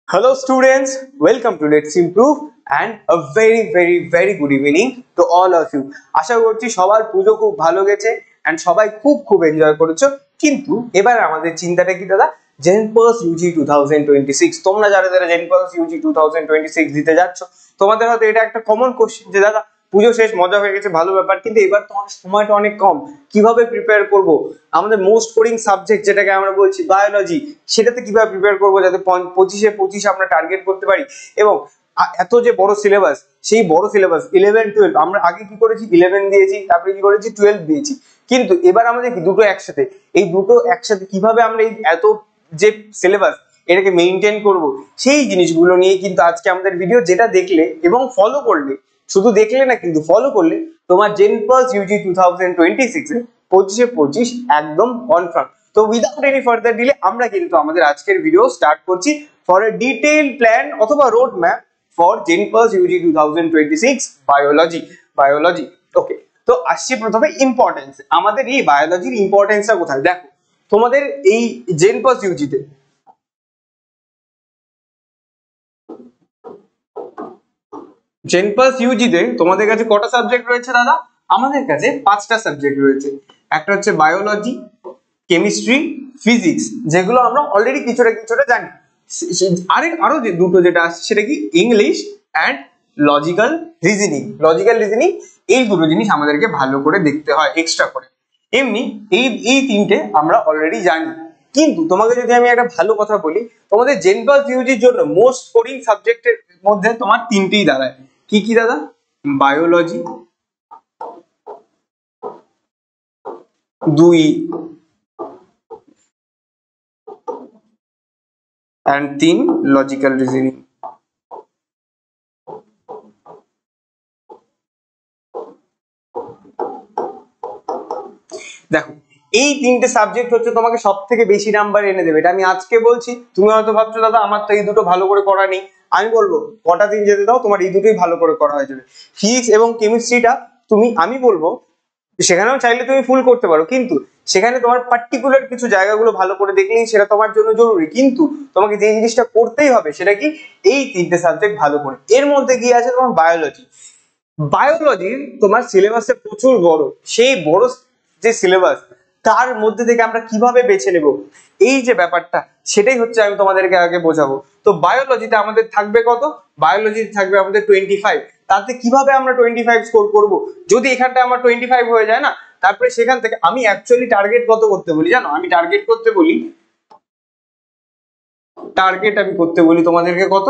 Hello students, welcome to Let's Improve and a very good evening to all of you. আশা করছি সবার পুজো খুব ভালো গেছে and সবাই খুব এনজয় করেছো। কিন্তু এবার আমাদের চিন্তাটা কি দাদা, জেনপাস ইউজি 2026 তোমরা যারা জেনপাস ইউজি 2026 দিতে যাচ্ছ, তোমাদের হয়তো এটা একটা কমন কোশ্চেন যে দাদা পুজো শেষ, মজা হয়ে গেছে, ভালো ব্যাপার, কিন্তু এবার তো সময়টা অনেক কম, কিভাবে প্রিপেয়ার করব? আমাদের মোস্ট কোরিং সাবজেক্ট যেটাকে আমরা বলছি বায়োলজি, সেটাতে কিভাবে প্রিপেয়ার করব যাতে 25 আমরা টার্গেট করতে পারি। এবং এত যে বড় সিলেবাস, সেই বড় সিলেবাস 11-12 আমরা আগে কি করেছি, 11 দিয়েছি, তারপরে কি করেছি 12 দিয়েছি, কিন্তু এবার আমাদের কি দুটো একসাথে, এই দুটো একসাথে কিভাবে আমরা এই এত যে সিলেবাস এটাকে মেইনটেইন করব, সেই জিনিসগুলো নিয়ে কিন্তু আজকে আমাদের ভিডিও, যেটা দেখলে এবং ফলো করলে, শুধু দেখলে না কিন্তু ফলো করলে তোমার জেনপাস ইউজি 2026 এ 25 একদম কনফার্ম। তো উইদাউট এনি ফার্দার ডিলে আমরা কিন্তু আমাদের আজকের ভিডিও স্টার্ট করছি ফর এ ডিটেইল প্ল্যান অথবা road map for JENPAS UG 2026 biology. Okay, তো আসছি প্রথমে ইম্পর্টেন্স। আমাদের এই বায়োলজির ইম্পর্টেন্সটা কোথায় দেখো, তোমাদের এই জেনপাস ইউজিতে জেনপাস ইউজিতে তোমাদের কাছে কটা সাবজেক্ট রয়েছে দাদা? আমাদের কাছে 5টা সাবজেক্ট রয়েছে। একটা হচ্ছে বায়োলজি, কেমিস্ট্রি, ফিজিক্স, যেগুলো আমরা অলরেডি কিছুটা জানি। আরো যে দুটো যেটা আসছে সেটা কি, ইংলিশ অ্যান্ড লজিক্যাল রিজনিং। এই দুটো জিনিস আমাদেরকে ভালো করে দেখতে হয় এক্সট্রা করে। এমনি এই তিনটে আমরা অলরেডি জানি, কিন্তু তোমাকে যদি আমি একটা ভালো কথা বলি, তোমাদের জেনপাস ইউজির জন্য মোস্ট কোরিং সাবজেক্টের মধ্যে তোমার তিনটেই দাঁড়ায়। কি কি দাদা? Biology 2 and 3 logical reasoning. দেখো, এই তিনটে সাবজেক্ট হচ্ছে তোমাকে সব থেকে বেশি নাম্বার এনে দেবে, এটা আমি আজকে বলছি। তুমি হয়তো ভাবছো দাদা আমার তো এই দুটো ভালো করে করা নেই, আমি বলবো কটা দিন যেতে দাও, তোমার এই দুটোই ভালো করে করা হয়ে যাবে। ফিজিক্স এবং কেমিস্ট্রিটা আমি বলবো সেখানেও চাইলে তুমি ফুল করতে পারো, কিন্তু সেখানে তোমার পার্টিকুলার কিছু জায়গাগুলো ভালো করে দেখলেই সেটা তোমার জন্য জরুরি। কিন্তু তোমাকে যে জিনিসটা করতেই হবে সেটা কি, এই তিনটে সাবজেক্ট ভালো করে। এর মধ্যে কি আছে তোমার বায়োলজি তোমার সিলেবাসে প্রচুর বড়, সেই বড় যে সিলেবাস তার মধ্যে থেকে আমরা কিভাবে বেছে নেব, এই যে ব্যাপারটা, সেটাই হচ্ছে আমি তোমাদেরকে আগে বোঝাবো। তো বায়োলজিতে আমাদের থাকবে কত? বায়োলজিতে থাকবে আমাদের 25। তাতে কিভাবে আমরা 25 স্কোর করব? যদি এখানটা আমার 25 হয়ে যায় না, তারপরে সেখান থেকে আমি অ্যাকচুয়ালি টার্গেট কত করতে বলি জানো? আমি টার্গেট করতে বলি তোমাদেরকে কত?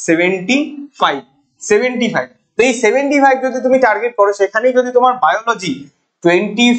75। তো এই 75 যদি তুমি টার্গেট করো, সেখানেই যদি তোমার বায়োলজি 25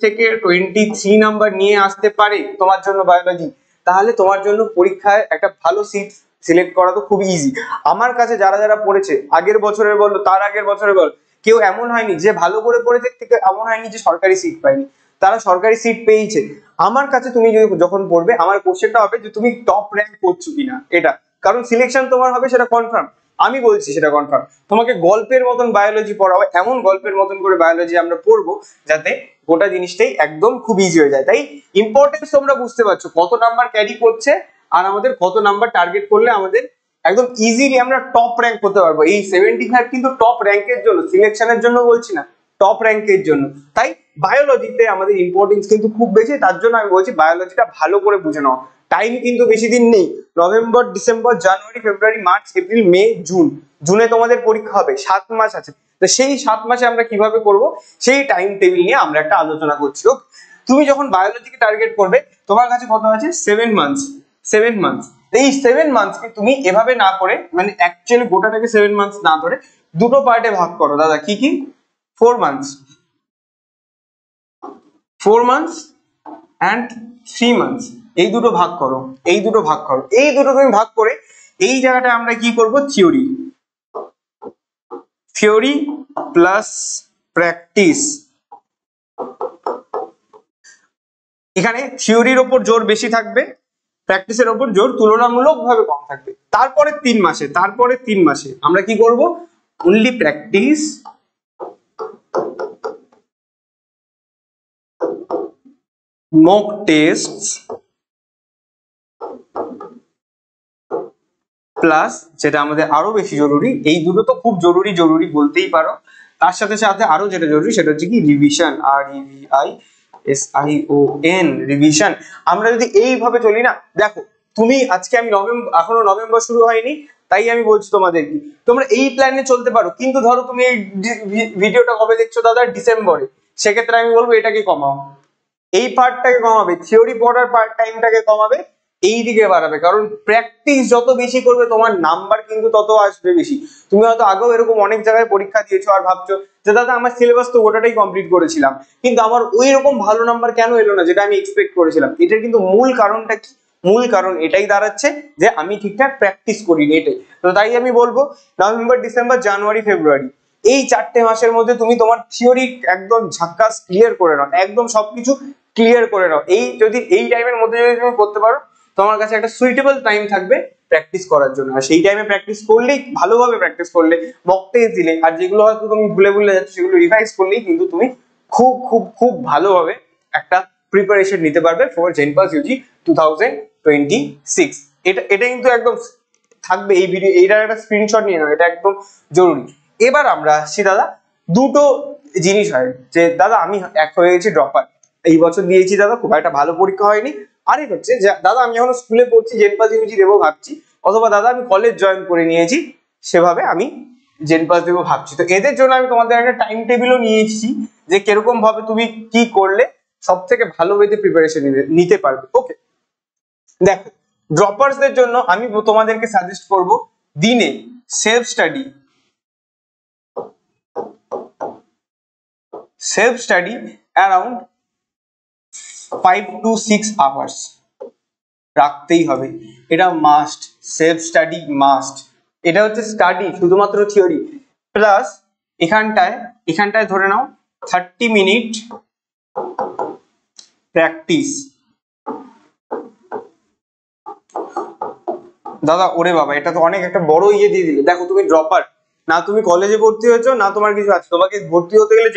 থেকে 23 নাম্বার নিয়ে আসতে পারে তোমার জন্য বায়োলজি, তাহলে তোমার জন্য পরীক্ষায় একটা ভালো সিট সিলেক্ট করা তো খুব ইজি। আমার কাছে যারা পড়েছে, আগের বছরের বলো তার আগের বছরের বল, কেউ এমন হয়নি যে ভালো করে পড়েছে, কেউ এমন হয়নি যে সরকারি সিট পায়নি, তারা সরকারি সিট পেয়েছে। আমার কাছে তুমি যখন পড়বে, আমার কোশ্চেনটা হবে যে তুমি টপ র্যাঙ্ক করছো কিনা, এটা কারণ সিলেকশন তোমার হবে সেটা কনফার্ম। আমি বলছি সেটা কনফার্ম। তোমাকে গল্পের মতন বায়োলজি পড়াবো, এমন গল্পের মতন করে বায়োলজি আমরা পড়বো যাতে গোটা জিনিসটাই একদম খুব ইজি হয়ে যায়। তাই ইম্পর্টেন্স তোমরা বুঝতে পারছো, কত নাম্বার ক্যারি করছে আর আমাদের কত নাম্বার টার্গেট করলে আমাদের একদম ইজিলি আমরা টপ র্যাঙ্ক করতে পারবো। এই 75 কিন্তু টপ র্যাঙ্কের জন্য, সিলেকশনের জন্য বলছি না, টপ র্যাঙ্কের জন্য। তাই বায়োলজিতে আমাদের ইম্পর্টেন্স কিন্তু খুব বেশি, তার জন্য আমি বলছি বায়োলজিটা ভালো করে বুঝে নাও। টাইম কিন্তু বেশি দিন নেই, নভেম্বর, ডিসেম্বর, জানুয়ারি, ফেব্রুয়ারি, মার্চ, এপ্রিল, মে, জুনে তোমাদের পরীক্ষা হবে, 7 মাস আছে। তো সেই 7 মাসে আমরা কিভাবে করব, সেই টাইম টেবিল নিয়ে আমরা একটা আলোচনা করছি। ওকে, তুমি যখন বায়োলজিকে টার্গেট করবে, তোমার কাছে কত আছে? 7 মান্থস। এই 7 মান্থসকে তুমি এভাবে না করে, মানে অ্যাকচুয়ালি গোটাটাকে 7 মান্থস না ধরে দুটো পার্টে ভাগ করো দাদা। কি কি? 4 মান্থস অ্যান্ড 3 মান্থস, এই দুটো ভাগ করো। এই দুটো তুমি ভাগ করে এই জায়গাটা আমরা কি করব, থিওরি প্লাস প্র্যাকটিস। এখানে থিওরির ওপর জোর বেশি থাকবে, প্র্যাকটিসের ওপর জোর তুলনামূলকভাবে কম থাকবে। তারপরে 3 মাসে আমরা কি করব, only practice, mock tests plus যেটা আমাদের আরো বেশি জরুরি, এই দুটো তো খুব জরুরি জরুরি বলতেই পারো, তার সাথে সাথে আরো যেটা জরুরি সেটা হচ্ছে কি রিভিশন, REVISION, রিভিশন। আমরা যদি এইভাবে চলি না, দেখো তুমি আজকে আমি এখনো নভেম্বর শুরু হয়নি, তাই আমি বলছি তোমাদের কি তোমরা এই প্ল্যানে চলতে পারো, কিন্তু ধরো তুমি এই ভিডিওটা কবে দেখছো দাদা, ডিসেম্বরে, সেক্ষেত্রে আমি বলবো এটাকে কমাও, এই পার্টটাকে কমাবে, থিওরি পড়ার টাইমটাকে কমাবে, এই দিকে বাড়াবে, কারণ প্র্যাকটিস যত বেশি করবে তোমার নাম্বার কিন্তু তত আসবে বেশি। তুমি হয়তো আগেও এরকম অনেক জায়গায় পরীক্ষা দিয়েছো আর ভাবছো যে দাদা আমার সিলেবাস তো গোটাটাই কমপ্লিট করেছিলাম, কিন্তু আমার ওই রকম ভালো নাম্বার কেন এলো না যেটা আমি এক্সপেক্ট করেছিলাম। এটার কিন্তু মূল কারণটা কি, মূল কারণ এটাই দাঁড়াচ্ছে যে আমি ঠিকঠাক প্র্যাকটিস করিনি এটাই। তো তাই আমি বলবো নভেম্বর, ডিসেম্বর, জানুয়ারি, ফেব্রুয়ারি, এই 4টে মাসের মধ্যে তুমি তোমার থিওরি একদম ঝাক্কাস ক্লিয়ার করে নাও, একদম সবকিছু ক্লিয়ার করে নাও। এই যদি এই টাইমের মধ্যে যদি তুমি করতে পারো, তোমার কাছে একটা সুইটেবল টাইম থাকবে প্র্যাকটিস করার জন্য। আর সেই টাইমে প্র্যাকটিস করলেই, ভালোভাবে প্র্যাকটিস করলে, মক টেস্ট দিলে, আর যেগুলো হয়তো তুমি ভুলে ভুলে যাচ্ছ সেগুলো রিভাইজ করলেই কিন্তু তুমি খুব খুব খুব ভালোভাবে একটা প্রিপারেশন নিতে পারবে ফর জেনপাস ইউজি 2026। এটা কিন্তু একদম থাকবে এই ভিডিও, এইটার একটা স্ক্রিনশট নিয়ে নাও, এটা একদম জরুরি। এবার আমরা আসছি দাদা, দুটো জিনিস হয় যে দাদা আমি এক হয়ে গেছি ড্রপার, এই বছর দিয়েছি দাদা খুব একটা ভালো পরীক্ষা হয়নি, আরেক হচ্ছে যে দাদা আমি এখন স্কুলে পড়ছি জেনপাস ইউজি দেবো ভাবছি, অথবা দাদা আমি কলেজ জয়েন করে নিয়েছি সেভাবে আমি জেনপাস দেবো ভাবছি। তো এদের জন্য আমি তোমাদের একটা টাইম টেবিলও নিয়ে এসেছি যে কিরকম ভাবে তুমি কি করলে সব থেকে ভালো ওয়েতে প্রিপারেশন নিতে পারবে। ওকে, দেখো ড্রপার্সদের জন্য আমি তোমাদেরকে সাজেস্ট করব দিনে self study around 5 to 6 hours রাখতেই হবে, এটা মাস্ট, সেলফ স্টাডি মাস্ট। এটা হচ্ছে স্টাডি শুধুমাত্র থিওরি, প্লাস এখানটায় ধরে নাও 30 মিনিট প্র্যাকটিস। দাদা ওরে বাবা, এটা তো অনেক একটা বড় ইয়ে দিয়ে দিলে। দেখো তুমি ড্রপার না, তুমি কলেজে ভর্তি হয়েছো না, তোমার কিছু আছে, তোমাকে ভর্তি হতে গেলে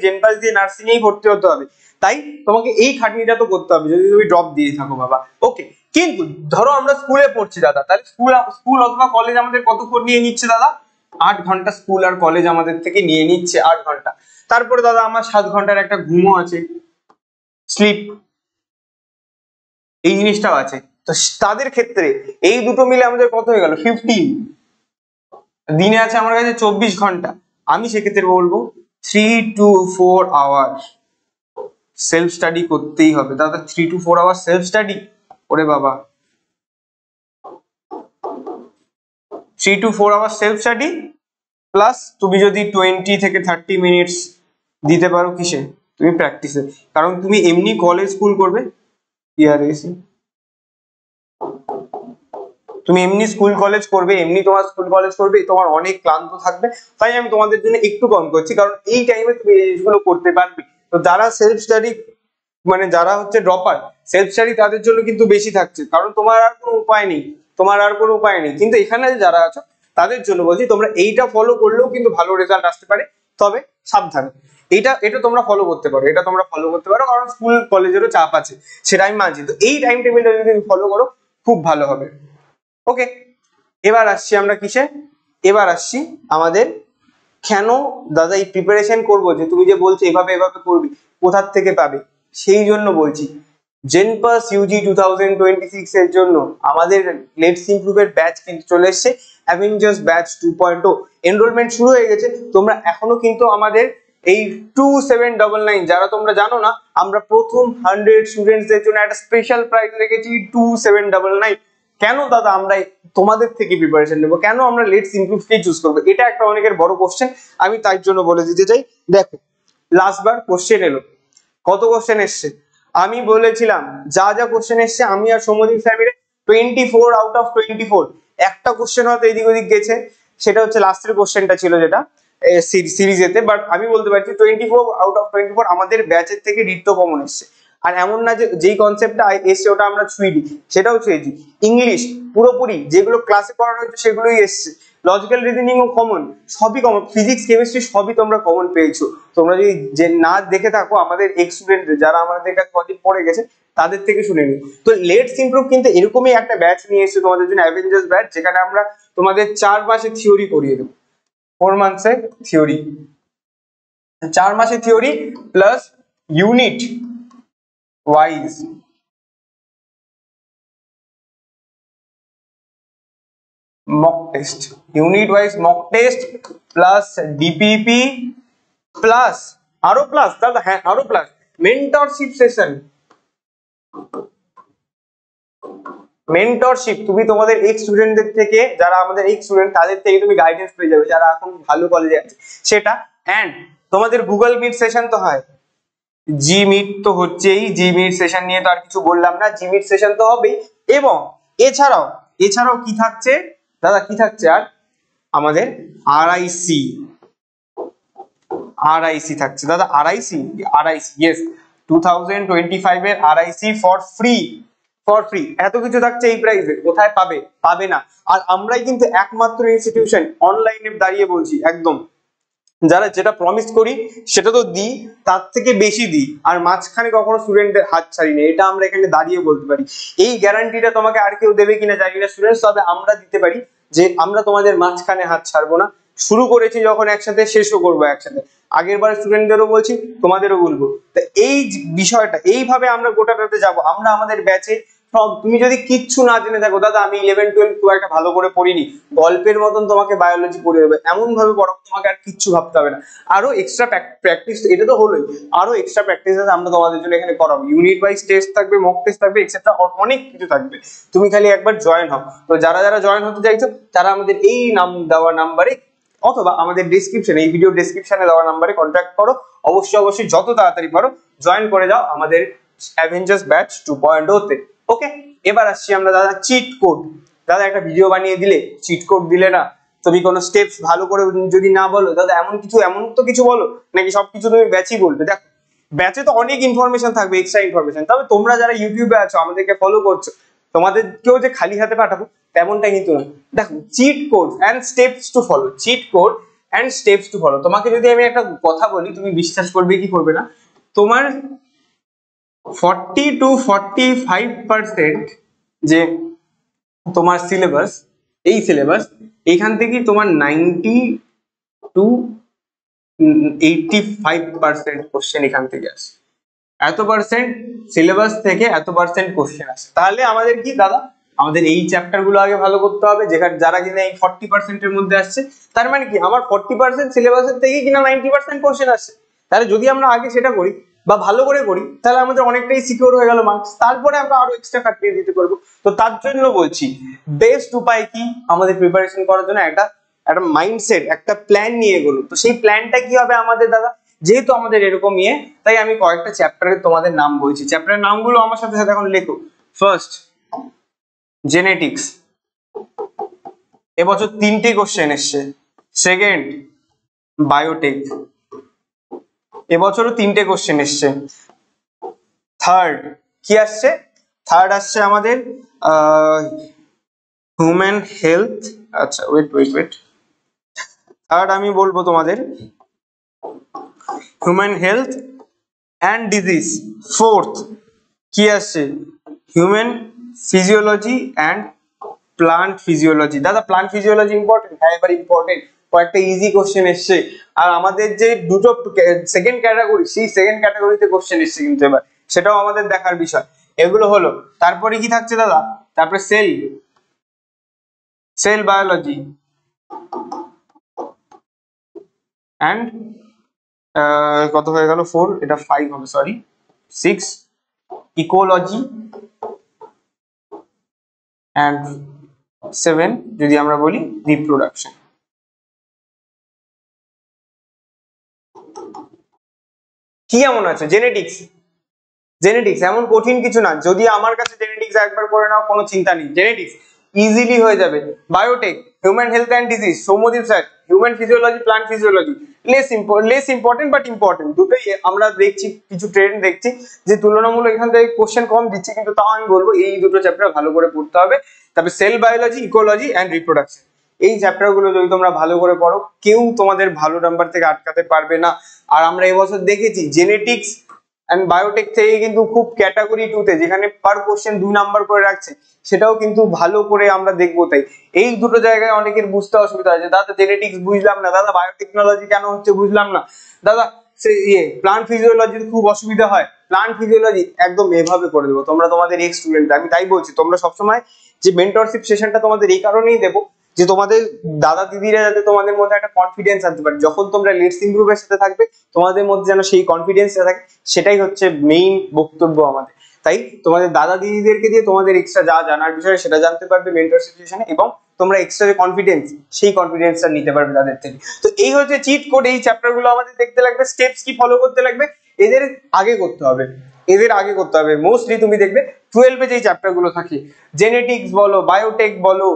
জেনপাস দিয়ে নার্সিং এই ভর্তি হতে হবে, তাই তোমাকে এই খাটনিটা তো করতে হবে যদি তুমি ড্রপ দিয়ে থাকো বাবা। ওকে, কিন্তু ধরো আমরা স্কুলে পড়ছি দাদা, তাহলে স্কুল অথবা কলেজ আমাদের কতক্ষণ নিয়ে নিচ্ছে দাদা, 8 ঘন্টা স্কুল আর কলেজ আমাদের থেকে নিয়ে নিচ্ছে 8 ঘন্টা। তারপরে দাদা আমার 7 ঘন্টার একটা ঘুমও আছে, স্লিপ, এই জিনিসটাও আছে। তো তাদের ক্ষেত্রে এই দুটো মিলে আমাদের কত হয়ে গেল 15, দিনে আছে আমার কাছে 24 ঘন্টা। আমি সেক্ষেত্রে বলবো 3 to 4 আওয়ার সেলফ স্টাডি করতেই হবে দাদা। 3 to 4 আওয়ার সেলফ স্টাডি, ওরে বাবা, 3 to 4 our self study plus তুমি যদি 20 থেকে 30 মিনিটস দিতে পারো কিসে, তুমি প্র্যাকটিসে, কারণ তুমি এমনি কলেজ স্কুল করবে, তুমি এমনি স্কুল কলেজ করবে, তোমার অনেক ক্লান্ত থাকবে, তাই আমি তোমাদের জন্য একটু কম করছি, কারণ এই টাইমে তুমি এই জিনিসগুলো করতে পারবে। তো যারা সেলফ স্টাডি মানে যারা হচ্ছে ড্রপার, সেলফ স্টাডি তাদের জন্য কিন্তু বেশি থাকছে, কারণ তোমার আর কোনো উপায় নেই, কিন্তু এখানে যারা আছো তাদের জন্য বলছি তোমরা এইটা ফলো করলেও কিন্তু ভালো রেজাল্ট আসতে পারে, তবে সাবধানে। এটা তোমরা ফলো করতে পারো, কারণ স্কুল কলেজেরও চাপ আছে, সেটা আমি মানছি। তো এই টাইম টেবিলটা যদি তুমি ফলো করো খুব ভালো হবে। ওকে, এবার আসছি আমরা কিসে, এবার আসছি আমাদের কেন দাদা এই প্রিপারেশন করবো, যে তুমি যে বলছো এভাবে করবি, কোথার থেকে পাবে, সেই জন্য বলছি জেনপাস ইউজি 2026 এর জন্য আমাদের লেটস ইমপ্রুভ এর ব্যাচ কিন্তু চলে এসেছে, অ্যাভেঞ্জার্স ব্যাচ 2.0 এনরোলমেন্ট শুরু হয়ে গেছে। তোমরা এখনো কিন্তু আমাদের এই 2799, যারা তোমরা জানো না, আমরা প্রথম 100 স্টুডেন্টসদের জন্য একটা স্পেশাল প্রাইজ রেখেছি 2799। কেন দাদা আমরা তোমাদের থেকে প্রিপারেশন নেবো, কেন আমরা লেটস ইমপ্রুভ কে চুজ করবো, এটা একটা অনেকের বড় কোশ্চেন, আমি তাই জন্য বলে দিতে চাই। দেখো লাস্ট বার কোশ্চেন এলো, কত কোশ্চেন এসছে, আমি বলেছিলাম যা কোশ্চেন এসছে আমি আর সৌম্যদীপ স্যার মিলে 24 আউট অফ 24, একটা কোশ্চেন হয়তো এদিক ওদিক গেছে, সেটা হচ্ছে লাস্টের কোশ্চেনটা ছিল যেটা সিরিজেতে, বাট আমি বলতে পারছি 24 আউট অফ 24 আমাদের ব্যাচের থেকে রিক্ত কমন এসছে। আর এমন না যে যেই কনসেপ্টটা এসছে ওটা আমরা ছুঁইনি, সেটাও ছুঁয়েছি। ইংলিশ পুরোপুরি যেগুলো ক্লাসে পড়ানো হয়েছে সেগুলোই এসছে, লজিক্যাল রিজনিং ও কমন, সবই কমন, ফিজিক্স কেমিস্ট্রি সবই তোমরা কমন পেয়েছো। তোমরা যদি না দেখে থাকো আমাদের এক্স স্টুডেন্টদের যারা আমাদের কাছে কদিন পড়ে গেছে, তাদের থেকে শুনে নিই। তো লেটস ইমপ্রুভ কিন্তু এরকমই একটা ব্যাচ নিয়ে এসেছে তোমাদের জন্য, অ্যাভেঞ্জার্স ব্যাচ, যেখানে আমরা তোমাদের 4 মাসে থিওরি করিয়ে দেবো, 4 মান্থসের থিওরি, 4 মাসে theory plus unit wise mock test, unit wise mock test plus DPP plus আরো প্লাস দাদা, হ্যাঁ আরো প্লাস মেন্টরশিপ সেশন। মেন্টরশিপ, তুমি তোমাদের এক্স স্টুডেন্টদের থেকে, যারা আমাদের এক্স স্টুডেন্ট তাদের থেকে তুমি গাইডেন্স পেয়ে যাবে, যারা এখন ভালো কলেজে আছে সেটা। এন্ড তোমাদের গুগল মিট সেশন তো হয়, জি মিট তো হচ্ছেই, জি মিট সেশন নিয়ে তো আর কিছু বললাম না, জি মিট সেশন তো হবেই। এবং এছাড়াও কি থাকছে দাদা, কি থাকছে আর আমাদের আরআইসি থাকছে দাদা, আরআইসি ইয়েস 2025 এর আরআইসি ফর ফ্রি। এত কিছু থাকছে এই প্রাইসে, কোথায় পাবে না। আর আমরাই কিন্তু একমাত্র ইনস্টিটিউশন, অনলাইনে দাঁড়িয়ে বলছি একদম, যারা যেটা প্রমিস করি সেটা তো দিই, তার থেকে বেশি দিই, আর মাঝখানে কখনো স্টুডেন্টদের হাত ছাড়ি না, এটা আমরা এখানে দাঁড়িয়ে বলতে পারি। এই গ্যারান্টিটা তোমাকে আর কেউ দেবে কিনা জানি না স্টুডেন্টস, তবে আমরা দিতে পারি যে আমরা তোমাদের মাঝখানে হাত ছাড়বো না। শুরু করেছি যখন একসাথে, শেষও করবো একসাথে। আগের বার স্টুডেন্টদেরও বলছি, তোমাদেরও বলবো। তো এই বিষয়টা এইভাবে আমরা গোটাটাতে যাব। আমরা আমাদের ব্যাচে সব, তুমি যদি কিচ্ছু না জেনে দেখো দাদা, আমি 11-12 খুব একটা ভালো করে পড়িনি, গল্পের মতন তোমাকে বায়োলজি পড়ে দেবে, এমন ভাবে পড়াবো তোমাকে আর কিচ্ছু ভাবতে হবে না। আরো এক্সট্রা প্র্যাকটিস, এটা তো হলোই, আরো এক্সট্রা প্র্যাকটিস আমরা তোমাদের জন্য এখানে করাবো। ইউনিট ওয়াইজ টেস্ট থাকবে, মক টেস্ট থাকবে, এক্সেট্রা অনেক কিছু থাকবে। তুমি খালি একবার জয়েন হও। তো যারা জয়েন হতে চাইছো তারা আমাদের এই দেওয়া নাম্বারে অথবা আমাদের ডেসক্রিপশনে, এই ভিডিও ডেসক্রিপশনে দেওয়া নাম্বারে কন্ট্যাক্ট করো। অবশ্যই যত তাড়াতাড়ি পারো জয়েন করে যাও আমাদের অ্যাভেঞ্জার্স ব্যাচ 2.0 তে। ওকে, এবার আসছি আমরা দাদা চিট কোড। দাদা একটা ভিডিও বানিয়ে দিলে, চিট কোড দিলে না, তুমি কোনো স্টেপস ভালো করে যদি না বলো দাদা, এমন তো কিছু বলো নাকি সবকিছু তুমি ব্যাচই বলবে? দেখো ব্যাচে তো অনেক ইনফরমেশন থাকবে, এক্সট্রা ইনফরমেশন। তবে তোমরা যারা ইউটিউবে আছো, আমাদেরকে ফলো করছো, তোমাদেরকেও যে খালি হাতে পাঠাবো তেমনটা কিন্তু না। দেখো cheat code and steps to follow, তোমাকে যদি আমি একটা কথা বলি, তুমি বিশ্বাস করবে কি করবে না, তোমার 40 to 45% যে তোমার সিলেবাস, এই সিলেবাস এখান থেকে তোমার 90 to 85% কোশ্চেন এখান থেকে আসে। এত পার্সেন্ট সিলেবাস থেকে এত পার্সেন্ট কোশ্চেন আসে। তাহলে আমাদের কি দাদা, আমাদের এই চ্যাপ্টার গুলো আগে ভালো করতে হবে, যারা কিনা এই 40% এর মধ্যে আসছে। তার মানে কি আমার 40% সিলেবাসের থেকে কিনা 90% কোশ্চেন আসছে। তাহলে যদি আমরা আগে সেটা করি বা ভালো করে করি, তাহলে আমাদের অনেকটাই সিকিউর হয়ে গেল মার্কস। তারপরে আমরা আরো এক্সট্রা কাটিয়ে দিতে পারবো। তো তার জন্য বলছি, বেস্ট উপায় কি আমাদের প্রিপারেশন করার জন্য, একটা মাইন্ডসেট, একটা প্ল্যান নিয়ে এগোলো। তো সেই প্ল্যানটা কি হবে আমাদের দাদা, যেহেতু আমাদের এরকম তাই আমি কয়েকটা চ্যাপ্টারে তোমাদের নাম বলছি। চ্যাপ্টারের নামগুলো আমার সাথে সাথে এখন লেখো। ফার্স্ট জেনেটিক্স, এবছর 3টে কোশ্চেন এসছে। সেকেন্ড বায়োটেক, এবছরও 3টে কোশ্চেন এসছে। থার্ড কি আসছে? থার্ড আসছে আমাদের হিউম্যান হেলথ। আচ্ছা ওয়েট, থার্ড আমি বলবো তোমাদের human health and disease. Fourth কি আসছে? Human physiology and plant physiology. দাদা প্লান্ট ফিজিওলজি ইম্পর্টেন্ট? হ্যাঁ এবার ইম্পর্টেন্ট, কয়েকটা ইজি কোশ্চেন এসছে। আর আমাদের যে দুটো সেকেন্ড ক্যাটাগরি, সেই সেকেন্ড ক্যাটাগরিতে কোশ্চেন এসছে কিন্তু এবার, সেটাও আমাদের দেখার বিষয়। এগুলো হলো। তারপরে কি থাকছে দাদা? তারপরে সেল বায়োলজি অ্যান্ড কত হয়ে গেল? 4, এটা 5 হবে, সরি 6 ইকোলজি অ্যান্ড 7 যদি আমরা বলি রিপ্রোডাকশন। কি এমন আছে? জেনেটিক্স এমন কঠিন কিছু না। যদি আমার কাছে জেনেটিক্স একবার করে নাও, কোনো চিন্তা নেই, জেনেটিক্স ইজিলি হয়ে যাবে। Biotech, human health and disease, Soumyadeep sir, human physiology, plant physiology, less important but important. দুটোই আমরা দেখছি, কিছু ট্রেন্ড দেখছি যে তুলনামূলক এখান থেকে কোশ্চেন কম দিচ্ছে, কিন্তু তাও আমি বলবো এই দুটো চ্যাপ্টার ভালো করে পড়তে হবে। তারপরে sell biology, ecology and reproduction, এই চ্যাপ্টার গুলো যদি তোমরা ভালো করে পড়ো, কেউ তোমাদের ভালো নাম্বার থেকে আটকাতে পারবে না। আর আমরা এবছর দেখেছি জেনেটিক্স এন্ড বায়োটেক থেকে কিন্তু খুব ক্যাটাগরি 2 তে যেখানে পার কোশ্চেন 2 নাম্বার করে রাখছে, সেটাও কিন্তু ভালো করে আমরা দেখবো। তাই এই দুটো জায়গায় অনেকের বুঝতে অসুবিধা আছে, দাদা জেনেটিক্স বুঝলাম না, দাদা বায়োটেকনোলজি কেন হচ্ছে বুঝলাম না, দাদা সে প্লান্ট ফিজিওলজির খুব অসুবিধা হয়। প্লান্ট ফিজিওলজি একদম এভাবে করে দেবো, তোমরা তোমাদের এক্স স্টুডেন্ট, আমি তাই বলছি তোমরা সবসময় যে মেন্টরশিপ সেশনটা তোমাদের এই কারণেই দেবো যে তোমাদের দাদা দিদিরা যাতে তোমাদের মধ্যে একটা কনফিডেন্স আনতে পারে, যখন তোমরা লেটস ইমপ্রুভের সাথে থাকবে তোমাদের মধ্যে যেন সেই কনফিডেন্সটা থাকে, সেটাই হচ্ছে মেইন বক্তব্য আমাদের। তাই তোমাদের দাদা দিদিদেরকে দিয়ে তোমাদের এক্সট্রা যা জানার বিষয় সেটা জানতে পারবে মেন্টরশিপ সেশনে, এবং তোমরা এক্সট্রা যে কনফিডেন্স সেই কনফিডেন্সটা নিতে পারবে তাদের থেকে। তো এই হচ্ছে চিট কোড, এই চ্যাপ্টার গুলো আমাদের দেখতে লাগবে, স্টেপস কি ফলো করতে লাগবে, এদের আগে করতে হবে, এদের আগে করতে হবে। মোস্টলি তুমি দেখবে 12 এ যে চ্যাপ্টার গুলো থাকে, জেনেটিক্স বলো, বায়োটেক বলো,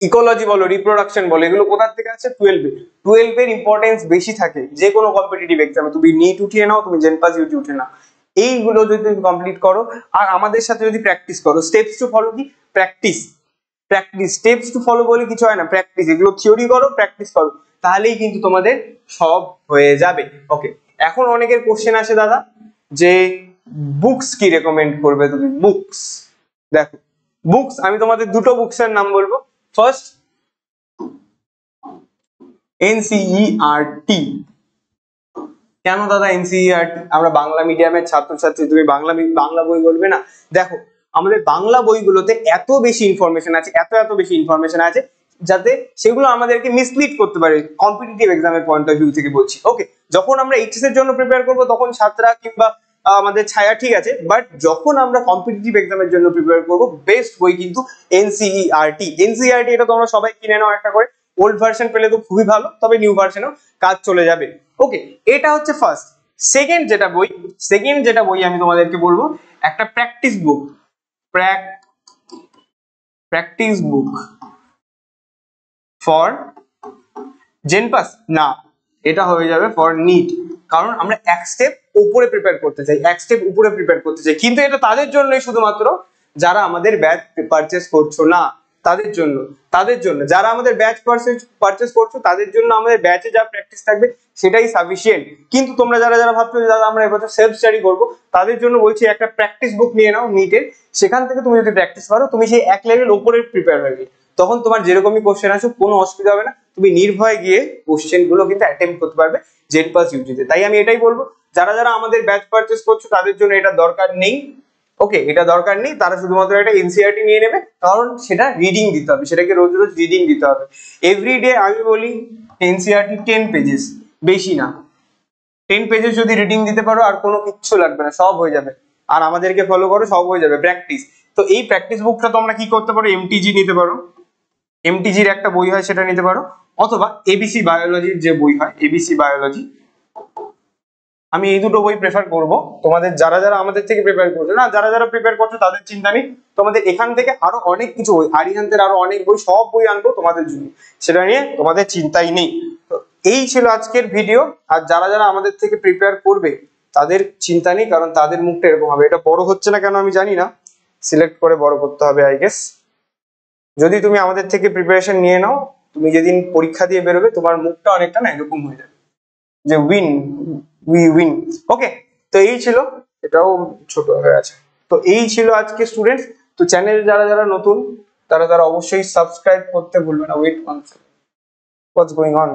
ইকোলজি বলো, রিপ্রোডাকশন বলো, এগুলো কোথা থেকে আছে? 12 এ। 12 এর ইম্পর্টেন্স বেশি থাকে যে কোনো কম্পিটিটিভ এক্সামে, তুমি নিট উঠিয়ে নাও, তুমি জেনপাস ইউটি উঠে নাও, এইগুলো যদি তুমি কমপ্লিট করো আর আমাদের সাথে যদি প্র্যাকটিস করো, স্টেপস টু ফলো কি? Practice, practice, steps to follow বলে কিছু হয় না, প্র্যাকটিস, এগুলো থিওরি করো, প্র্যাকটিস করো, তাহলেই কিন্তু তোমাদের সব হয়ে যাবে। ওকে, এখন অনেকের কোশ্চেন আসে দাদা যে বুকস কি রেকমেন্ড করবে তুমি? বুকস, দেখো বুকস আমি তোমাদের দুটো বুকসের নাম বলবো। First NCERT. কেন দাদা এনসিইআরটি? আমরা বাংলা মিডিয়ামের ছাত্রছাত্রী, তুমি বাংলা বই বলবে না? দেখো আমাদের বাংলা বইগুলোতে এত বেশি ইনফরমেশন আছে, এত বেশি ইনফরমেশন আছে, যাতে সেগুলো আমাদেরকে মিসলিড করতে পারে কম্পিটিটিভ এক্সামের পয়েন্ট অফ ভিউ থেকে বলছি। ওকে, যখন আমরা এইচএস এর জন্য প্রিপেয়ার করবো তখন ছাত্রা কিংবা আমাদের ছায়া ঠিক আছে, বাট যখন আমরা কম্পিটিটিভ এক্সামের জন্য প্রিপেয়ার করবো, বেস্ট বই কিন্তু এনসিইআরটি। এনসিইআরটি এটা তোমরা সবাই কিনে নাও একটা করে, ওল্ড ভার্সন পেলে তো খুবই ভালো, তবে নিউ ভার্সনও কাজ চলে যাবে। ওকে, এটা হচ্ছে ফার্স্ট। সেকেন্ড যেটা বই আমি তোমাদেরকে বলবো, একটা practice book, practice book for JENPAS না, এটা হয়ে যাবে ফর নিট। কারণ আমরা এক স্টেপ উপরে প্রিপেয়ার করতে চাই, কিন্তু এটা তাদের জন্যই শুধুমাত্র যারা আমাদের ব্যাচ পারচেস করছো না, তাদের জন্য যারা আমাদের ব্যাচ পারচেস করছো তাদের জন্য আমাদের ব্যাচে যা প্র্যাকটিস থাকবে সেটাই সাফিসিয়েন্ট। কিন্তু তোমরা যারা ভাবছো যে দাদা আমরা এবছর সেলফ স্টাডি করবো, তাদের জন্য বলছি একটা প্র্যাকটিস বুক নিয়ে নাও নিটের, সেখান থেকে তুমি যদি প্র্যাকটিস করো তুমি সেই এক লেভেল উপরে প্রিপেয়ার হয়ে গেলে, তখন তোমার যেরকমই কোশ্চেন আসো কোনো অসুবিধা হবে না, তুমি নির্ভয়ে গিয়ে কোশ্চেন গুলো কিন্তু অ্যাটেম্প্ট করতে পারবে জেনপাস ইউটিতে। তাই আমি এটাই বলবো, যারা আমাদের ব্যাচ পারচেস করছো তাদের জন্য এটা দরকার নেই। ওকে, এটা দরকার নেই, তারা শুধুমাত্র একটা এনসিইআরটি নিয়ে নেবে, কারণ সেটা রিডিং দিতে হবে, সেটাকে রোজ রোজ রিডিং দিতে হবে। এভরিডে আমি বলি এনসিইআরটি 10 পেজেস, বেশি না, 10 পেজেস যদি রিডিং দিতে পারো আর কোনো কিচ্ছু লাগবে না, সব হয়ে যাবে। আর আমাদেরকে ফলো করো, সব হয়ে যাবে। প্র্যাকটিস, তো এই প্র্যাকটিস বুকটা তোমরা কি করতে পারো, এমটিজি নিতে পারো, এমটিজির একটা বই হয় সেটা নিতে পারো, অথবা এবিসি বায়োলজির যে বই হয়, এবিসি বায়োলজি, আমি এই দুটো বই প্রেফার করব। তোমাদের যারা আমাদের থেকে প্রিপেয়ার করছো না, যারা প্রিপেয়ার করছো তাদের চিন্তা নেই, তোমাদের এখান থেকে আরো অনেক কিছু বই, আরিহান্তের আরো অনেক বই, সব বই আনবো তোমাদের জন্য, সেটা নিয়ে তোমাদের চিন্তাই নেই। তো এই ছিল আজকের ভিডিও। আর যারা আমাদের থেকে প্রিপেয়ার করবে তাদের চিন্তা নেই, কারণ তাদের মুখটা এরকম হবে। এটা বড় হচ্ছে না কেন আমি জানি না, সিলেক্ট করে বড় করতে হবে আই গেস। যদি তুমি আমাদের থেকে প্রিপারেশন নিয়ে নাও, তুমি যেদিন পরীক্ষা দিয়ে বেরোবে তোমার মুখটা অনেকটা না এরকম হয়ে যাবে যে উইন। ওকে, তো এই ছিল, এটাও ছোট হয়ে আছে। তো এই ছিল আজকে স্টুডেন্টস। তো চ্যানেল যারা নতুন তারা অবশ্যই সাবস্ক্রাইব করতে ভুলবে না। Wait one second, what's going on?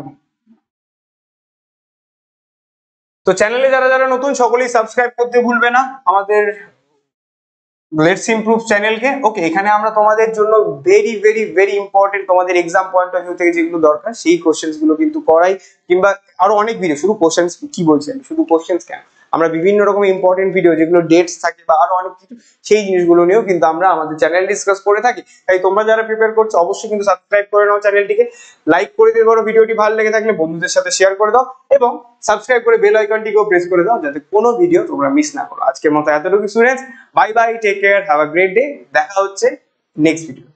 তো চ্যানেলে যারা নতুন সকলেই সাবস্ক্রাইব করতে ভুলবে না আমাদের লেটস ইমপ্রুভ চ্যানেলকে। ওকে, এখানে আমরা তোমাদের জন্য ভেরি ইম্পর্টেন্ট, তোমাদের এক্সাম পয়েন্ট অফ ভিউ থেকে যেগুলো দরকার সেই কোশ্চেন্স গুলো কিন্তু করাই, কিংবা আরো অনেক ভিডিও, শুধু কোশ্চেন্স কি বলছি আমি, শুধু কোশ্চেন্স কেন, আমরা বিভিন্ন রকম ইম্পর্টেন্ট ভিডিও যেগুলো ডেটস থাকে বা আরো অনেক কিছু, সেই জিনিসগুলো নিয়েও কিন্তু আমরা আমাদের চ্যানেল ডিসকাস করে থাকি। তাই তোমরা যারা প্রিপেয়ার করছো অবশ্যই কিন্তু সাবস্ক্রাইব করে নাও চ্যানেলটিকে, লাইক করে দিতে পারো, ভিডিওটি ভালো লেগে থাকলে বন্ধুদের সাথে শেয়ার করে দাও, এবং সাবস্ক্রাইব করে বেল আইকনটিকেও প্রেস করে দাও যাতে কোনো ভিডিও তোমরা মিস না করো। আজকের মতো এতটুকু students, bye bye, take care, have a great day, দেখা হচ্ছে নেক্সট ভিডিও।